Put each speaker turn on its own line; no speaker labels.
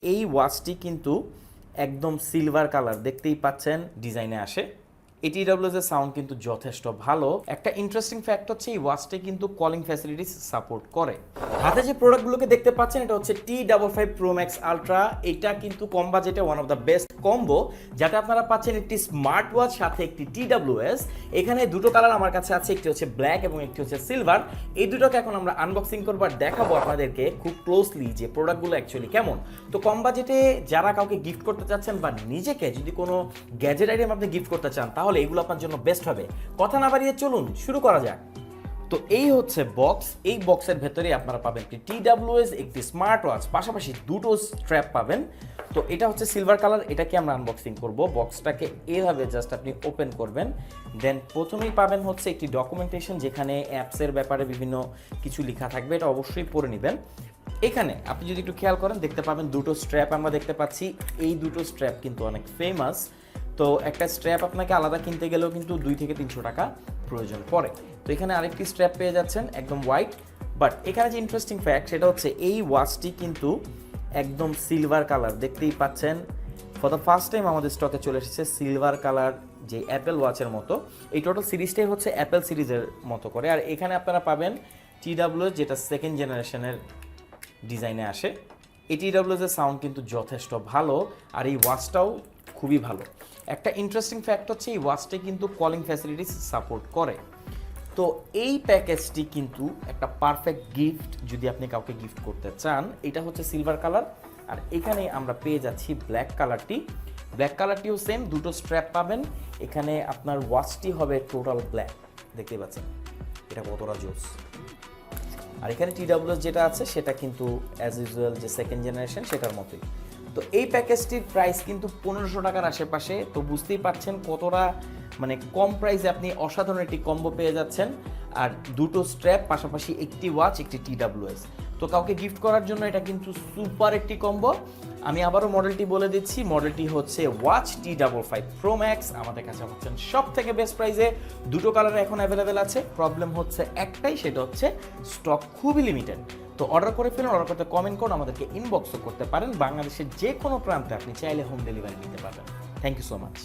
এই ওয়াচটি কিন্তু একদম সিলভার কালার, দেখতেই পাচ্ছেন ডিজাইনে আসে। ATWS এর সাউন্ড কিন্তু যথেষ্ট ভালো। একটা ইন্টারেস্টিং ফ্যাক্ট হচ্ছে এই ওয়াচটি কিন্তু কলিং ফ্যাসিলিটিস সাপোর্ট করে। হাতে যে প্রোডাক্টগুলোকে দেখতে পাচ্ছেন এটা হচ্ছে t55 Pro Max Ultra। এটা কিন্তু কম বাজেটে one of the best combo, যাতে আপনারা পাচ্ছেন একটি স্মার্ট ওয়াচ সাথে একটি TWS। এখানে দুটো কালার আমার কাছে আছে, একটি হচ্ছে ব্ল্যাক এবং একটি হচ্ছে সিলভার। এই দুটোকে এখন আমরা আনবক্সিং করবো আর দেখাবো আপনাদেরকে খুব ক্লোজলি যে প্রোডাক্টগুলো অ্যাকচুয়ালি কেমন। তো কম বাজেটে যারা কাউকে গিফট করতে চাচ্ছেন বা নিজেকে যদি কোনো গ্যাজেট আইটেম আপনি গিফট করতে চান তাহলে এগুলো আপনার জন্য বেস্ট হবে। কথা না বাড়িয়ে চলুন শুরু করা যাক। তো এই হচ্ছে বক্স। এই বক্সের ভেতরে আপনারা পাবেন একটি TWS, একটি স্মার্ট ওয়াচ, পাশাপাশি দুটো স্ট্র্যাপ পাবেন। তো এটা হচ্ছে সিলভার কালার, এটাকে আমরা আনবক্সিং করব। বক্সটাকে এভাবে জাস্ট আপনি ওপেন করবেন, দেন প্রথমেই পাবেন হচ্ছে একটি ডকুমেন্টেশন যেখানে অ্যাপসের ব্যাপারে বিভিন্ন কিছু লেখা থাকবে, এটা অবশ্যই পড়ে নেবেন। এখানে আপনি যদি একটু খেয়াল করেন দেখতে পাবেন দুটো স্ট্র্যাপ আমরা দেখতে পাচ্ছি। এই দুটো স্ট্র্যাপ কিন্তু অনেক ফেমাস। তো একটা স্ট্র্যাপ আপনাকে আলাদা কিনতে গেলেও কিন্তু 200 থেকে 300 টাকা প্রয়োজন পড়ে। তো এখানে আরেকটি স্ট্র্যাপ পেয়ে যাচ্ছেন একদম হোয়াইট। বাট এখানে যে ইন্টারেস্টিং ফ্যাক্ট সেটা হচ্ছে এই ওয়াচটি কিন্তু একদম সিলভার কালার, দেখতেই পাচ্ছেন। ফর দ্য ফার্স্ট টাইম আমাদের স্টকে চলে এসেছে সিলভার কালার, যে অ্যাপেল ওয়াচের মতো। এই টোটাল সিরিজটাই হচ্ছে অ্যাপেল সিরিজের মতো করে। আর এখানে আপনারা পাবেন TWS, যেটা সেকেন্ড জেনারেশনের ডিজাইনে আসে। এই TWS এর সাউন্ড কিন্তু যথেষ্ট ভালো আর এই ওয়াচটাও খুবই ভালো। একটা ইন্টারেস্টিং ফ্যাক্ট হচ্ছে এই ওয়াচটি কিন্তু কলিং ফ্যাসিলিটিস সাপোর্ট করে। তো এই প্যাকেজটি কিন্তু একটা পারফেক্ট গিফট যদি আপনি কাউকে গিফট করতে চান। এটা হচ্ছে সিলভার কালার আর এখানে আমরা পেয়ে যাচ্ছি ব্ল্যাক কালারটি। ব্ল্যাক কালারটিও সেম, দুটো স্ট্র্যাপ পাবেন। এখানে আপনার ওয়াচটি হবে টোটাল ব্ল্যাক, দেখতে পাচ্ছেন এটা কতটা জোস। আর এখানে TWS যেটা আছে সেটা কিন্তু অ্যাজ ইউজুয়াল যে সেকেন্ড জেনারেশন সেটার মতোই। তো এই প্যাকেজটির প্রাইস কিন্তু 1500 টাকার আশেপাশে। তো বুঝতেই পারছেন কতটা মানে কম প্রাইসে আপনি অসাধারণ একটি কম্বো পেয়ে যাচ্ছেন। আর দুটো স্ট্র্যাপ, পাশাপাশি একটি ওয়াচ, একটি TWS। তো কাউকে গিফট করার জন্য এটা কিন্তু সুপার একটি কম্বো। আমি আবারও মডেলটি বলে দিচ্ছি, মডেলটি হচ্ছে ওয়াচ t55 Pro Max। আমাদের কাছে হচ্ছেন সব থেকে বেস্ট প্রাইসে। দুটো কালারে এখন অ্যাভেলেবেল আছে। প্রবলেম হচ্ছে একটাই, সেটা হচ্ছে স্টক খুবই লিমিটেড। তো অর্ডার করে ফেলুন, অর্ডার করতে কমেন্ট করুন, আমাদেরকে ইনবক্সও করতে পারেন। বাংলাদেশের যে কোনো প্রান্তে আপনি চাইলে হোম ডেলিভারি নিতে পারবেন। Thank you so much.